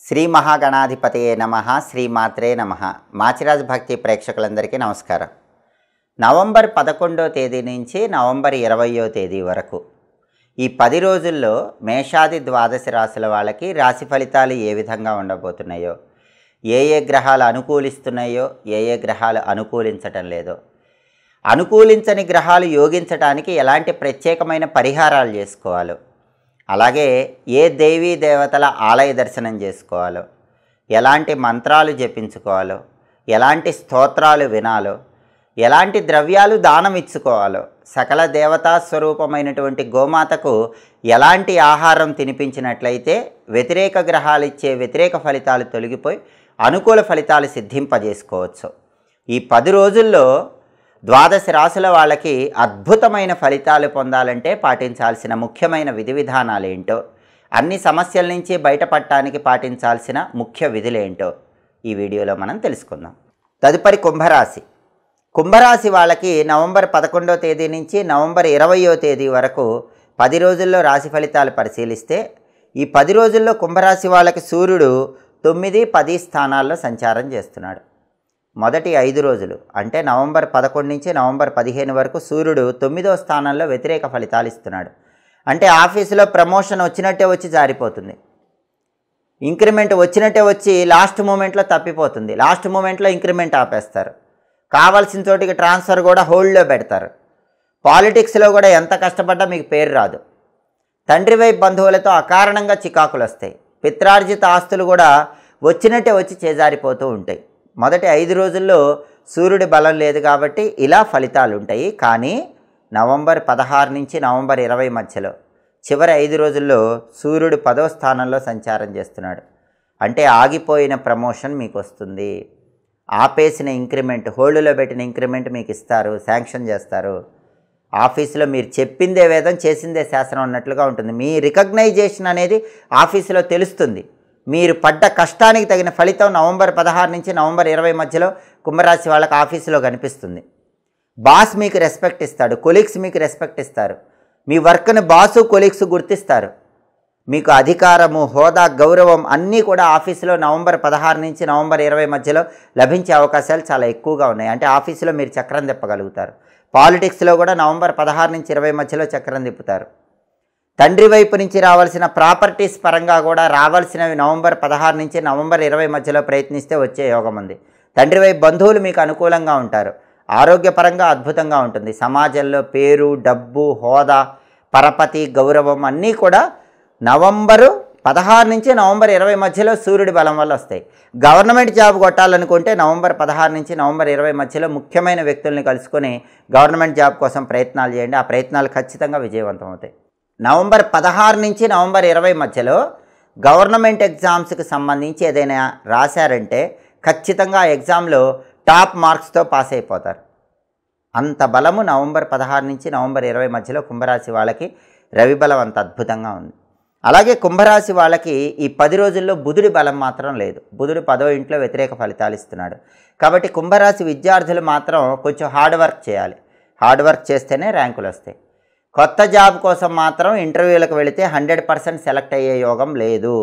శ్రీ మహాగణాధిపతయే నమః శ్రీమాత్రే నమః మాచిరాజ్ భక్తి ప్రేక్షకులందరికీ నమస్కారం. నవంబర్ 11వ తేదీ నుంచి నవంబర్ 20వ తేదీ వరకు ఈ 10 రోజుల్లో మేషాది ద్వాదశ రాశుల వాళ్ళకి రాశి ఫలితాలు ఏ విధంగా ఉండబోతున్నాయో, ఏ గ్రహాలు అనుకూలిస్తున్నాయో, ఏ గ్రహాలు అనుకూలించటం లేదో, అనుకూలించని గ్రహాలు యోగించడానికి ఎలాంటి ప్రత్యేకమైన పరిహారాలు చేసుకోవాలో, అలాగే ఏ దేవీ దేవతల ఆలయ దర్శనం చేసుకోవాలో, ఎలాంటి మంత్రాలు జపించుకోవాలో, ఎలాంటి స్తోత్రాలు వినాలో, ఎలాంటి ద్రవ్యాలు దానం ఇచ్చుకోవాలో, సకల దేవతా స్వరూపమైనటువంటి గోమాతకు ఎలాంటి ఆహారం తినిపించినట్లయితే వ్యతిరేక గ్రహాలు ఇచ్చే వ్యతిరేక ఫలితాలు తొలగిపోయి అనుకూల ఫలితాలు సిద్ధింపజేసుకోవచ్చు. ఈ 10 రోజుల్లో ద్వాదశ రాశుల వాళ్ళకి అద్భుతమైన ఫలితాలు పొందాలంటే పాటించాల్సిన ముఖ్యమైన విధి విధానాలు ఏంటో, అన్ని సమస్యల నుంచి బయటపడటానికి పాటించాల్సిన ముఖ్య విధులేంటో ఈ వీడియోలో మనం తెలుసుకుందాం. తదుపరి కుంభరాశి. కుంభరాశి వాళ్ళకి నవంబర్ 11వ తేదీ నుంచి నవంబర్ 20వ తేదీ వరకు 10 రోజుల్లో రాశి ఫలితాలు పరిశీలిస్తే, ఈ 10 రోజుల్లో కుంభరాశి వాళ్ళకి సూర్యుడు 9, 10 స్థానాల్లో సంచారం చేస్తున్నాడు. మొదటి 5 రోజులు అంటే నవంబర్ 11 నుంచి నవంబర్ 15 వరకు సూర్యుడు 9వ స్థానంలో వ్యతిరేక ఫలితాలు ఇస్తున్నాడు. అంటే ఆఫీసులో ప్రమోషన్ వచ్చినట్టే వచ్చి జారిపోతుంది, ఇంక్రిమెంట్ వచ్చినట్టే వచ్చి లాస్ట్ మూమెంట్లో తప్పిపోతుంది, లాస్ట్ మూమెంట్లో ఇంక్రిమెంట్ ఆపేస్తారు, కావాల్సిన చోటికి ట్రాన్స్ఫర్ కూడా హోల్డ్లో పెడతారు. పాలిటిక్స్లో కూడా ఎంత కష్టపడ్డా మీకు పేరు రాదు. తండ్రి వైపు బంధువులతో అకారణంగా చికాకులు వస్తాయి. పిత్రార్జిత ఆస్తులు కూడా వచ్చినట్టే వచ్చి చేజారిపోతూ ఉంటాయి. మొదటి 5 రోజుల్లో సూర్యుడి బలం లేదు కాబట్టి ఇలా ఫలితాలు ఉంటాయి. కానీ నవంబర్ 16 నుంచి నవంబర్ 20 మధ్యలో చివరి 5 రోజుల్లో సూర్యుడు 10వ స్థానంలో సంచారం చేస్తున్నాడు. అంటే ఆగిపోయిన ప్రమోషన్ మీకు వస్తుంది, ఆపేసిన ఇంక్రిమెంట్, హోల్డ్లో పెట్టిన ఇంక్రిమెంట్ మీకు ఇస్తారు, శాంక్షన్ చేస్తారు. ఆఫీసులో మీరు చెప్పిందే వేదం చేసిందే శాసనం అన్నట్లుగా ఉంటుంది. మీ రికగ్నైజేషన్ అనేది ఆఫీసులో తెలుస్తుంది. మీరు పడ్డ కష్టానికి తగిన ఫలితం నవంబర్ 16 నుంచి నవంబర్ 20 మధ్యలో కుంభరాశి వాళ్ళకి ఆఫీసులో కనిపిస్తుంది. బాస్ మీకు రెస్పెక్ట్ ఇస్తాడు, కొలీగ్స్ మీకు రెస్పెక్ట్ ఇస్తారు, మీ వర్క్ని బాసు కొలీగ్స్ గుర్తిస్తారు. మీకు అధికారము, హోదా, గౌరవం అన్నీ కూడా ఆఫీసులో నవంబర్ 16 నుంచి నవంబర్ 20 మధ్యలో లభించే అవకాశాలు చాలా ఎక్కువగా ఉన్నాయి. అంటే ఆఫీసులో మీరు చక్రం తిప్పగలుగుతారు. పాలిటిక్స్లో కూడా నవంబర్ 16 నుంచి 20 మధ్యలో చక్రం తిప్పుతారు. తండ్రి వైపు నుంచి రావాల్సిన ప్రాపర్టీస్ పరంగా కూడా రావాల్సినవి నవంబర్ 16 నుంచి నవంబర్ 20 మధ్యలో ప్రయత్నిస్తే వచ్చే యోగం ఉంది. తండ్రి వైపు బంధువులు మీకు అనుకూలంగా ఉంటారు. ఆరోగ్యపరంగా అద్భుతంగా ఉంటుంది. సమాజంలో పేరు, డబ్బు, హోదా, పరపతి, గౌరవం అన్నీ కూడా నవంబరు 16 నుంచి నవంబర్ 20 మధ్యలో సూర్యుడి బలం వల్ల వస్తాయి. గవర్నమెంట్ జాబ్ కొట్టాలనుకుంటే నవంబర్ 16 నుంచి నవంబర్ 20 మధ్యలో ముఖ్యమైన వ్యక్తుల్ని కలుసుకొని గవర్నమెంట్ జాబ్ కోసం ప్రయత్నాలు చేయండి. ఆ ప్రయత్నాలు ఖచ్చితంగా విజయవంతం అవుతాయి. నవంబర్ 16 నుంచి నవంబర్ 20 మధ్యలో గవర్నమెంట్ ఎగ్జామ్స్కి సంబంధించి ఏదైనా రాశారంటే ఖచ్చితంగా ఆ ఎగ్జామ్లో టాప్ మార్క్స్తో పాస్ అయిపోతారు. అంత బలము నవంబర్ 16 నుంచి నవంబర్ 20 మధ్యలో కుంభరాశి వాళ్ళకి రవి బలం అంత అద్భుతంగా ఉంది. అలాగే కుంభరాశి వాళ్ళకి ఈ 10 రోజుల్లో బుధుడి బలం మాత్రం లేదు. బుధుడు 10వ ఇంట్లో వ్యతిరేక ఫలితాలు ఇస్తున్నాడు. కాబట్టి కుంభరాశి విద్యార్థులు మాత్రం కొంచెం హార్డ్ వర్క్ చేయాలి. హార్డ్ వర్క్ చేస్తేనే ర్యాంకులు వస్తాయి. కొత్త జాబ్ కోసం మాత్రం ఇంటర్వ్యూలకు వెళితే 100% సెలెక్ట్ అయ్యే యోగం లేదు.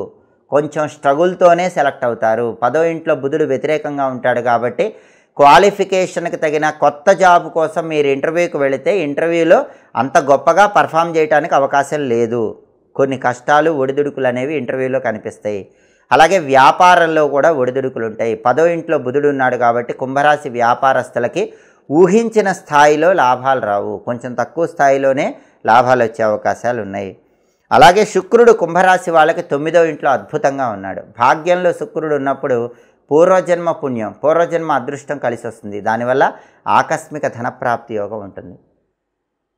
కొంచెం స్ట్రగుల్తోనే సెలెక్ట్ అవుతారు. 10వ ఇంట్లో బుధుడు వ్యతిరేకంగా ఉంటాడు కాబట్టి క్వాలిఫికేషన్కి తగిన కొత్త జాబ్ కోసం మీరు ఇంటర్వ్యూకి వెళితే ఇంటర్వ్యూలో అంత గొప్పగా పర్ఫామ్ చేయడానికి అవకాశం లేదు. కొన్ని కష్టాలు, ఒడిదుడుకులు అనేవి ఇంటర్వ్యూలో కనిపిస్తాయి. అలాగే వ్యాపారంలో కూడా ఒడిదుడుకులు ఉంటాయి. 10వ ఇంట్లో బుధుడు ఉన్నాడు కాబట్టి కుంభరాశి వ్యాపారస్తులకి ఊహించిన స్థాయిలో లాభాలు రావు, కొంచెం తక్కువ స్థాయిలోనే లాభాలు వచ్చే అవకాశాలు ఉన్నాయి. అలాగే శుక్రుడు కుంభరాశి వాళ్ళకి 9వ ఇంట్లో అద్భుతంగా ఉన్నాడు. భాగ్యంలో శుక్రుడు ఉన్నప్పుడు పూర్వజన్మ పుణ్యం, పూర్వజన్మ అదృష్టం కలిసి వస్తుంది. దానివల్ల ఆకస్మిక ధనప్రాప్తి యోగం ఉంటుంది.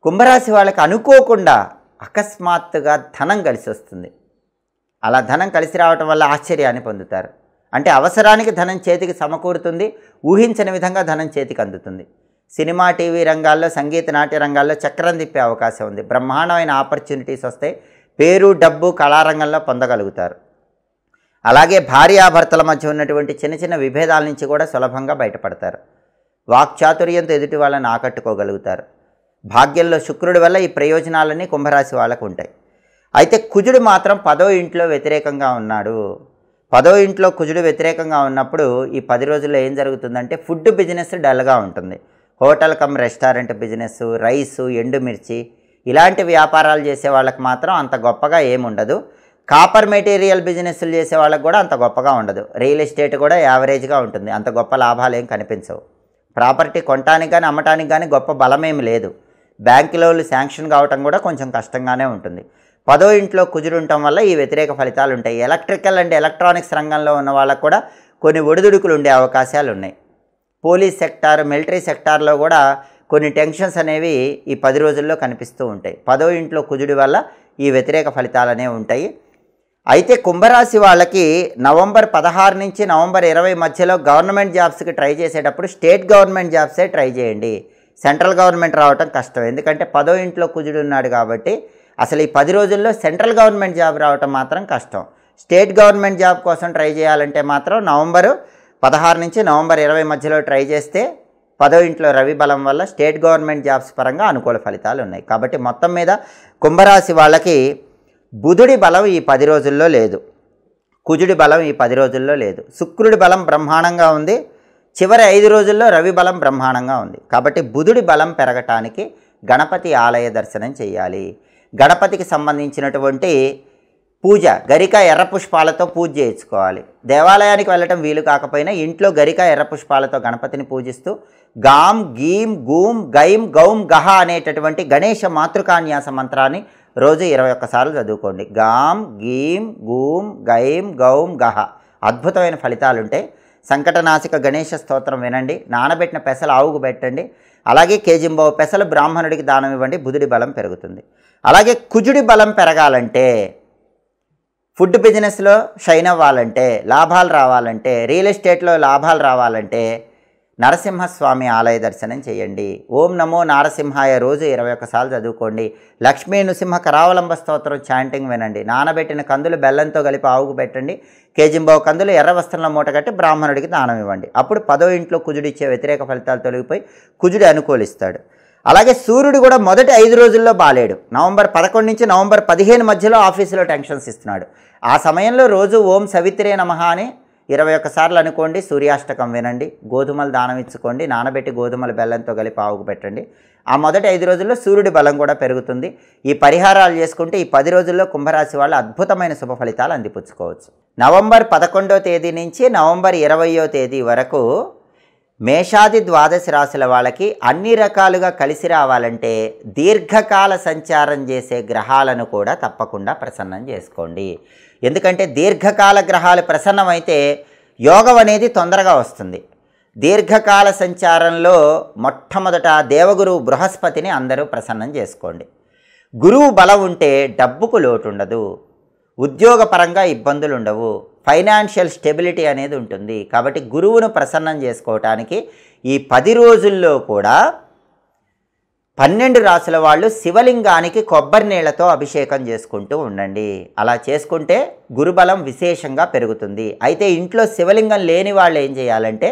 కుంభరాశి వాళ్ళకి అనుకోకుండా అకస్మాత్తుగా ధనం కలిసి వస్తుంది. అలా ధనం కలిసి రావటం వల్ల ఆశ్చర్యాన్ని పొందుతారు. అంటే అవసరానికి ధనం చేతికి సమకూరుతుంది, ఊహించని విధంగా ధనం చేతికి అందుతుంది. సినిమా, టీవీ రంగాల్లో, సంగీత, నాట్య రంగాల్లో చక్రం తిప్పే అవకాశం ఉంది. బ్రహ్మాండమైన ఆపర్చునిటీస్ వస్తాయి. పేరు, డబ్బు, కళారంగంలో పొందగలుగుతారు. అలాగే భార్యాభర్తల మధ్య ఉన్నటువంటి చిన్న చిన్న విభేదాల నుంచి కూడా సులభంగా బయటపడతారు. వాక్చాతుర్యంతో ఎదుటి వాళ్ళని ఆకట్టుకోగలుగుతారు. భాగ్యంలో శుక్రుడి వల్ల ఈ ప్రయోజనాలన్నీ కుంభరాశి వాళ్ళకు ఉంటాయి. అయితే కుజుడు మాత్రం 10వ ఇంట్లో వ్యతిరేకంగా ఉన్నాడు. 10వ ఇంట్లో కుజుడు వ్యతిరేకంగా ఉన్నప్పుడు ఈ 10 రోజుల్లో ఏం జరుగుతుందంటే ఫుడ్ బిజినెస్ డల్గా ఉంటుంది. Hotel come restaurant business, rice, ఎండుమిర్చి ఇలాంటి వ్యాపారాలు చేసే వాళ్ళకి మాత్రం అంత గొప్పగా ఏముండదు. కాపర్ మెటీరియల్ బిజినెస్లు చేసే వాళ్ళకి కూడా అంత గొప్పగా ఉండదు. రియల్ ఎస్టేట్ కూడా యావరేజ్గా ఉంటుంది, అంత గొప్ప లాభాలు ఏం కనిపించవు. ప్రాపర్టీ కొనటానికి కానీ అమ్మటానికి కానీ గొప్ప బలమేమి లేదు. బ్యాంకు లోన్లు శాంక్షన్ కావటం కూడా కొంచెం కష్టంగానే ఉంటుంది. 10వ ఇంట్లో కుజుడు ఉండటం వల్ల ఈ వ్యతిరేక ఫలితాలు ఉంటాయి. ఎలక్ట్రికల్ అండ్ ఎలక్ట్రానిక్స్ రంగంలో ఉన్న వాళ్ళకు కూడా కొన్ని ఒడిదుడుకులు ఉండే అవకాశాలు ఉన్నాయి. పోలీస్ సెక్టార్, మిలిటరీ సెక్టార్లో కూడా కొన్ని టెన్షన్స్ అనేవి ఈ 10 రోజుల్లో కనిపిస్తూ ఉంటాయి. 10వ ఇంట్లో కుజుడి వల్ల ఈ వ్యతిరేక ఫలితాలు అనేవి ఉంటాయి. అయితే కుంభరాశి వాళ్ళకి నవంబర్ 16 నుంచి నవంబర్ 20 మధ్యలో గవర్నమెంట్ జాబ్స్కి ట్రై చేసేటప్పుడు స్టేట్ గవర్నమెంట్ జాబ్సే ట్రై చేయండి. సెంట్రల్ గవర్నమెంట్ రావటం కష్టం, ఎందుకంటే 10వ ఇంట్లో కుజుడు ఉన్నాడు కాబట్టి అసలు ఈ 10 రోజుల్లో సెంట్రల్ గవర్నమెంట్ జాబ్ రావటం మాత్రం కష్టం. స్టేట్ గవర్నమెంట్ జాబ్ కోసం ట్రై చేయాలంటే మాత్రం నవంబర్ 16 నుంచి నవంబర్ 20 మధ్యలో ట్రై చేస్తే 10వ ఇంట్లో రవి బలం వల్ల స్టేట్ గవర్నమెంట్ జాబ్స్ పరంగా అనుకూల ఫలితాలు ఉన్నాయి. కాబట్టి మొత్తం మీద కుంభరాశి వాళ్ళకి బుధుడి బలం ఈ 10 రోజుల్లో లేదు, కుజుడి బలం ఈ 10 రోజుల్లో లేదు. శుక్రుడి బలం బ్రహ్మాండంగా ఉంది, చివరి 5 రోజుల్లో రవి బలం బ్రహ్మాండంగా ఉంది. కాబట్టి బుధుడి బలం పెరగటానికి గణపతి ఆలయ దర్శనం చేయాలి. గణపతికి సంబంధించినటువంటి పూజ గరిక ఎర్ర పుష్పాలతో పూజ చేయించుకోవాలి. దేవాలయానికి వెళ్ళటం వీలు కాకపోయినా ఇంట్లో గరిక ఎర్ర పుష్పాలతో గణపతిని పూజిస్తూ గాం గీం గూం గైం గౌం గహ అనేటటువంటి గణేష మాతృకాన్యాస మంత్రాన్ని రోజు 21 సార్లు చదువుకోండి. గాం గీం గూం గైం గౌం గహ అద్భుతమైన ఫలితాలు ఉంటాయి. సంకటనాశిక గణేష స్తోత్రం వినండి. నానబెట్టిన పెసలు ఆవుకు పెట్టండి. అలాగే కేజింబావు పెసలు బ్రాహ్మణుడికి దానం ఇవ్వండి. బుధుడి బలం పెరుగుతుంది. అలాగే కుజుడి బలం పెరగాలంటే, ఫుడ్ బిజినెస్లో షైన్ అవ్వాలంటే, లాభాలు రావాలంటే, రియల్ ఎస్టేట్లో లాభాలు రావాలంటే నరసింహస్వామి ఆలయ దర్శనం చేయండి. ఓం నమో నారసింహాయ రోజు 21 సార్లు చదువుకోండి. లక్ష్మీ నృసింహ కరావలంబ స్తోత్రం చాంటింగ్ వినండి. నానబెట్టిన కందులు బెల్లంతో కలిపి ఆవుకు పెట్టండి. కేజింబావు కందులు ఎర్ర వస్త్రంలో మూట కట్టి బ్రాహ్మణుడికి దానం ఇవ్వండి. అప్పుడు 10వ ఇంట్లో కుజుడు ఇచ్చే వ్యతిరేక ఫలితాలు తొలగిపోయి కుజుడు అనుకూలిస్తాడు. అలాగే సూర్యుడు కూడా మొదటి 5 రోజుల్లో బాలేడు. నవంబర్ 11 నుంచి నవంబర్ 15 మధ్యలో ఆఫీసులో టెన్షన్స్ ఇస్తున్నాడు. ఆ సమయంలో రోజు ఓం సవిత్రే నమః అని 21 సార్లు అనుకోండి. సూర్యాష్టకం వినండి. గోధుమలు దానం ఇచ్చుకోండి. నానబెట్టి గోధుమలు బెల్లంతో కలిపి ఆవుకు పెట్టండి. ఆ మొదటి 5 రోజుల్లో సూర్యుడి బలం కూడా పెరుగుతుంది. ఈ పరిహారాలు చేసుకుంటే ఈ 10 రోజుల్లో కుంభరాశి వాళ్ళు అద్భుతమైన శుభ ఫలితాలు అందిపుచ్చుకోవచ్చు. నవంబర్ 11వ తేదీ నుంచి నవంబర్ 20వ తేదీ వరకు మేషాది ద్వాదశ రాశుల వాళ్ళకి అన్ని రకాలుగా కలిసి రావాలంటే దీర్ఘకాల సంచారం చేసే గ్రహాలను కూడా తప్పకుండా ప్రసన్నం చేసుకోండి. ఎందుకంటే దీర్ఘకాల గ్రహాలు ప్రసన్నమైతే యోగం అనేది తొందరగా వస్తుంది. దీర్ఘకాల సంచారంలో మొట్టమొదట దేవగురువు బృహస్పతిని అందరూ ప్రసన్నం చేసుకోండి. గురువు బలం ఉంటే డబ్బుకు లోటు ఉండదు, ఉద్యోగపరంగా ఇబ్బందులు ఉండవు, ఫైనాన్షియల్ స్టెబిలిటీ అనేది ఉంటుంది. కాబట్టి గురువును ప్రసన్నం చేసుకోవటానికి ఈ 10 రోజుల్లో కూడా 12 రాశుల వాళ్ళు శివలింగానికి కొబ్బరి నీళ్లతో అభిషేకం చేసుకుంటూ ఉండండి. అలా చేసుకుంటే గురుబలం విశేషంగా పెరుగుతుంది. అయితే ఇంట్లో శివలింగం లేని వాళ్ళు ఏం చేయాలంటే,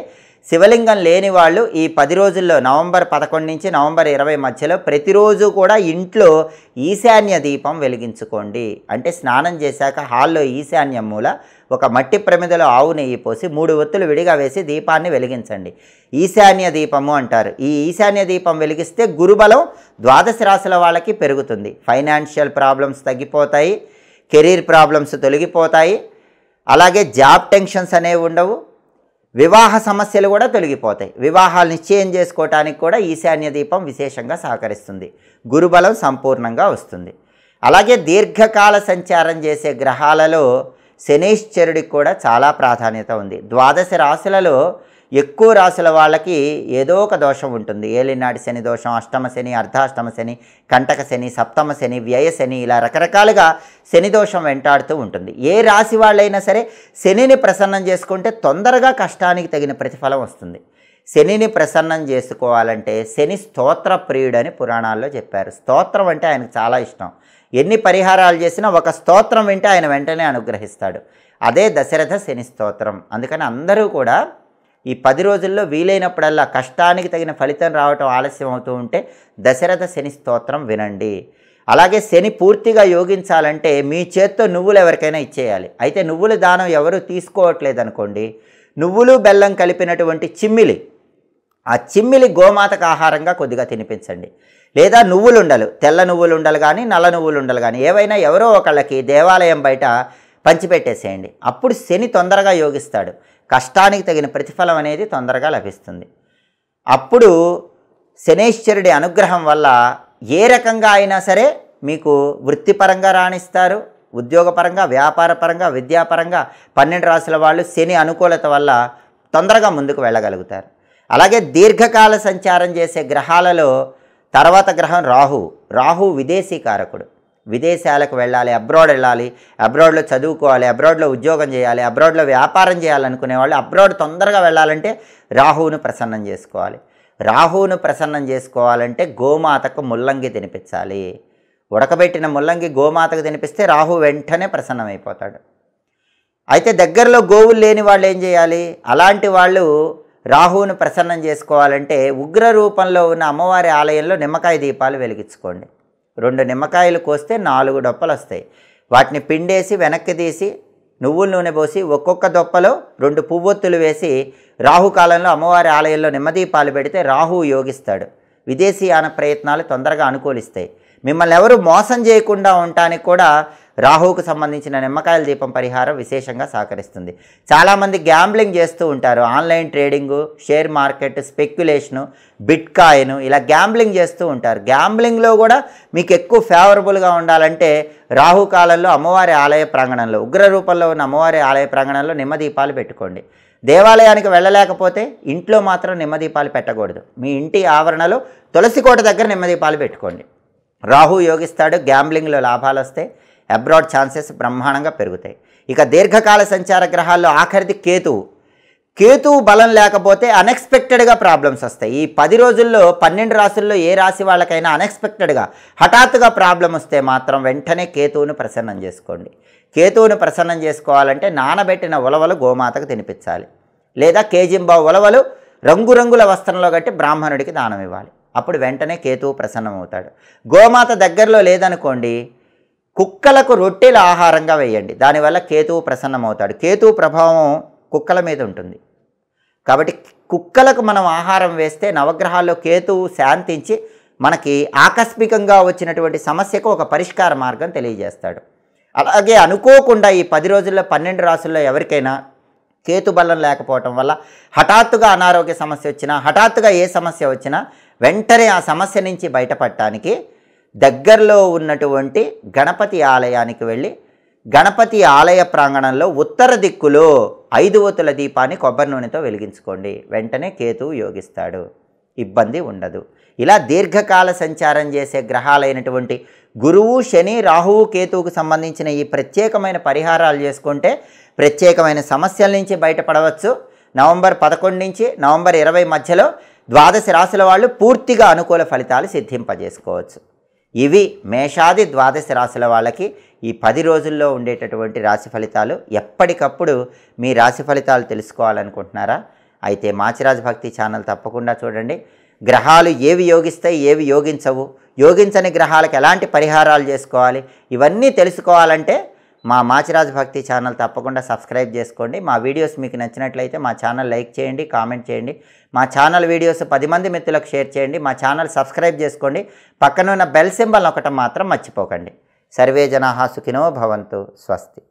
శివలింగం లేని వాళ్ళు ఈ 10 రోజుల్లో నవంబర్ 11 నుంచి నవంబర్ 20 మధ్యలో ప్రతిరోజు కూడా ఇంట్లో ఈశాన్య దీపం వెలిగించుకోండి. అంటే స్నానం చేశాక హాల్లో ఈశాన్యం మూల ఒక మట్టి ప్రమిదలో ఆవు నెయ్యి పోసి 3 ఒత్తులు విడిగా వేసి దీపాన్ని వెలిగించండి. ఈశాన్య దీపము అంటారు. ఈ ఈశాన్య దీపం వెలిగిస్తే గురుబలం ద్వాదశ రాశుల వాళ్ళకి పెరుగుతుంది. ఫైనాన్షియల్ ప్రాబ్లమ్స్ తగ్గిపోతాయి, కెరీర్ ప్రాబ్లమ్స్ తొలగిపోతాయి, అలాగే జాబ్ టెన్షన్స్ అనేవి ఉండవు, వివాహ సమస్యలు కూడా తొలగిపోతాయి. వివాహాలు నిశ్చయం చేసుకోవటానికి కూడా ఈశాన్య దీపం విశేషంగా సహకరిస్తుంది. గురుబలం సంపూర్ణంగా వస్తుంది. అలాగే దీర్ఘకాల సంచారం చేసే గ్రహాలలో శనీశ్వరుడికి కూడా చాలా ప్రాధాన్యత ఉంది. ద్వాదశ రాశులలో ఎక్కువ రాశుల వాళ్ళకి ఏదో ఒక దోషం ఉంటుంది. ఏలినాటి శని దోషం, అష్టమ శని, అర్ధాష్టమ శని, కంటక శని, సప్తమ శని, వ్యయ శని, ఇలా రకరకాలుగా శని దోషం వెంటాడుతూ ఉంటుంది. ఏ రాశి వాళ్ళైనా సరే శనిని ప్రసన్నం చేసుకుంటే తొందరగా కష్టానికి తగిన ప్రతిఫలం వస్తుంది. శనిని ప్రసన్నం చేసుకోవాలంటే శని స్తోత్ర ప్రియుడని పురాణాల్లో చెప్పారు. స్తోత్రం అంటే ఆయనకు చాలా ఇష్టం. ఎన్ని పరిహారాలు చేసినా ఒక స్తోత్రం వింటే ఆయన వెంటనే అనుగ్రహిస్తాడు. అదే దశరథ శని స్తోత్రం. అందుకని అందరూ కూడా ఈ 10 రోజుల్లో వీలైనప్పుడల్లా కష్టానికి తగిన ఫలితం రావటం ఆలస్యం అవుతూ ఉంటే దశరథ శని స్తోత్రం వినండి. అలాగే శని పూర్తిగా యోగించాలంటే మీ చేత్తో నువ్వులు ఎవరికైనా ఇచ్చేయాలి. అయితే నువ్వుల దానం ఎవరు తీసుకోవట్లేదు అనుకోండి, నువ్వులు బెల్లం కలిపినటువంటి చిమ్మిలి, ఆ చిమ్మిలి గోమాతకు ఆహారంగా కొద్దిగా తినిపించండి. లేదా నువ్వులుండలు, తెల్ల నువ్వులుండలు కానీ నల్ల నువ్వులుండలు కానీ ఏవైనా ఎవరో ఒకళ్ళకి దేవాలయం బయట పంచిపెట్టేసేయండి. అప్పుడు శని తొందరగా యోగిస్తాడు, కష్టానికి తగిన ప్రతిఫలం అనేది తొందరగా లభిస్తుంది. అప్పుడు శనేశ్వరుడి అనుగ్రహం వల్ల ఏ రకంగా అయినా సరే మీకు వృత్తిపరంగా రాణిస్తారు, ఉద్యోగపరంగా, వ్యాపారపరంగా, విద్యాపరంగా 12 రాశుల వాళ్ళు శని అనుకూలత వల్ల తొందరగా ముందుకు వెళ్ళగలుగుతారు. అలాగే దీర్ఘకాల సంచారం చేసే గ్రహాలలో తర్వాత గ్రహం రాహు విదేశీ కారకుడు. విదేశాలకు వెళ్ళాలి, అబ్రాడ్ వెళ్ళాలి, అబ్రాడ్లో చదువుకోవాలి, అబ్రాడ్లో ఉద్యోగం చేయాలి, అబ్రాడ్లో వ్యాపారం చేయాలనుకునే వాళ్ళు అబ్రాడ్ తొందరగా వెళ్ళాలంటే రాహువును ప్రసన్నం చేసుకోవాలి. రాహువును ప్రసన్నం చేసుకోవాలంటే గోమాతకు ముల్లంగి తినిపించాలి. ఉడకబెట్టిన ముల్లంగి గోమాతకు తినిపిస్తే రాహు వెంటనే ప్రసన్నమైపోతాడు. అయితే దగ్గరలో గోవులు లేని వాళ్ళు ఏం చేయాలి? అలాంటి వాళ్ళు రాహువును ప్రసన్నం చేసుకోవాలంటే ఉగ్ర రూపంలో ఉన్న అమ్మవారి ఆలయంలో నిమ్మకాయ దీపాలు వెలిగించుకోండి. 2 నిమ్మకాయలు కోస్తే 4 డొప్పలు వస్తాయి. వాటిని పిండేసి వెనక్కి తీసి నువ్వుల నూనె పోసి ఒక్కొక్క దొప్పలో 2 పువ్వొత్తులు వేసి రాహుకాలంలో అమ్మవారి ఆలయంలో నిమ్మదీపాలు పెడితే రాహువు యోగిస్తాడు. విదేశీయాన ప్రయత్నాలు తొందరగా అనుకూలిస్తాయి. మిమ్మల్ని ఎవరు మోసం చేయకుండా ఉండటానికి కూడా రాహువుకు సంబంధించిన నిమ్మకాయల దీపం పరిహారం విశేషంగా సహకరిస్తుంది. చాలామంది గ్యాంబ్లింగ్ చేస్తూ ఉంటారు. Online trading, share market, speculation, bitcoin ఇలా గ్యాంబ్లింగ్ చేస్తూ ఉంటారు. గ్యాంబ్లింగ్లో కూడా మీకు ఎక్కువ ఫేవరబుల్గా ఉండాలంటే రాహుకాలంలో అమ్మవారి ఆలయ ప్రాంగణంలో, ఉగ్ర రూపంలో ఉన్న అమ్మవారి ఆలయ ప్రాంగణంలో నిమ్మదీపాలు పెట్టుకోండి. దేవాలయానికి వెళ్ళలేకపోతే ఇంట్లో మాత్రం నిమ్మదీపాలు పెట్టకూడదు. మీ ఇంటి ఆవరణలో తులసికోట దగ్గర నిమ్మదీపాలు పెట్టుకోండి. రాహు యోగిస్తాడు, గ్యాంబ్లింగ్లో లాభాలు వస్తాయి, అబ్రాడ్ ఛాన్సెస్ బ్రహ్మాండంగా పెరుగుతాయి. ఇక దీర్ఘకాల సంచార గ్రహాల్లో ఆఖరిది కేతువు బలం లేకపోతే అన్ఎక్స్పెక్టెడ్గా ప్రాబ్లమ్స్ వస్తాయి. ఈ 10 రోజుల్లో 12 రాశుల్లో ఏ రాశి వాళ్ళకైనా అన్ఎక్స్పెక్టెడ్గా హఠాత్తుగా ప్రాబ్లం వస్తే మాత్రం వెంటనే కేతువును ప్రసన్నం చేసుకోండి. కేతువును ప్రసన్నం చేసుకోవాలంటే నానబెట్టిన ఉలవలు గోమాతకు తినిపించాలి. లేదా కేజింబావు ఉలవలు రంగురంగుల వస్త్రంలో కట్టి బ్రాహ్మణుడికి దానం ఇవ్వాలి. అప్పుడు వెంటనే కేతువు ప్రసన్నమవుతాడు. గోమాత దగ్గరలో లేదనుకోండి, కుక్కలకు రొట్టెల ఆహారంగా వేయండి. దానివల్ల కేతువు ప్రసన్నమవుతాడు. కేతువు ప్రభావం కుక్కల మీద ఉంటుంది కాబట్టి కుక్కలకు మనం ఆహారం వేస్తే నవగ్రహాల్లో కేతువు శాంతించి మనకి ఆకస్మికంగా వచ్చినటువంటి సమస్యకు ఒక పరిష్కార మార్గం తెలియజేస్తాడు. అలాగే అనుకోకుండా ఈ 10 రోజుల్లో 12 రాశుల్లో ఎవరికైనా కేతు బలం లేకపోవటం వల్ల హఠాత్తుగా అనారోగ్య సమస్య వచ్చినా, హఠాత్తుగా ఏ సమస్య వచ్చినా వెంటనే ఆ సమస్య నుంచి బయటపడటానికి దగ్గరలో ఉన్నటువంటి గణపతి ఆలయానికి వెళ్ళి గణపతి ఆలయ ప్రాంగణంలో ఉత్తర దిక్కులో 5 ఒత్తుల దీపాన్ని కొబ్బరి నూనెతో వెలిగించుకోండి. వెంటనే కేతువు యోగిస్తాడు, ఇబ్బంది ఉండదు. ఇలా దీర్ఘకాల సంచారం చేసే గ్రహాలైనటువంటి గురువు, శని, రాహువు, కేతువుకు సంబంధించిన ఈ ప్రత్యేకమైన పరిహారాలు చేసుకుంటే ప్రత్యేకమైన సమస్యల నుంచి బయటపడవచ్చు. నవంబర్ 11 నుంచి నవంబర్ 20 మధ్యలో 12 రాశుల వాళ్ళు పూర్తిగా అనుకూల ఫలితాలు సిద్ధింపజేసుకోవచ్చు. ఇవి మేషాది 12 రాశుల వాళ్ళకి ఈ 10 రోజుల్లో ఉండేటటువంటి రాశి ఫలితాలు. ఎప్పటికప్పుడు మీ రాశి ఫలితాలు తెలుసుకోవాలనుకుంటున్నారా? అయితే మాచిరాజ్ భక్తి ఛానల్ తప్పకుండా చూడండి. గ్రహాలు ఏవి యోగిస్తాయి, ఏవి యోగించవు, యోగించని గ్రహాలకు ఎలాంటి పరిహారాలు చేసుకోవాలి, ఇవన్నీ తెలుసుకోవాలంటే మా మాచిరాజ్ భక్తి ఛానల్ తప్పకుండా సబ్స్క్రైబ్ చేసుకోండి. మా వీడియోస్ మీకు నచ్చినట్లయితే మా ఛానల్ లైక్ చేయండి, కామెంట్ చేయండి. మా ఛానల్ వీడియోస్ 10 మంది మిత్రులకు షేర్ చేయండి. మా ఛానల్ సబ్స్క్రైబ్ చేసుకోండి. పక్కన ఉన్న బెల్ సింబల్ నొక్కటం మాత్రం మర్చిపోకండి. సర్వే జనాః సుఖినో భవంతు. స్వస్తి.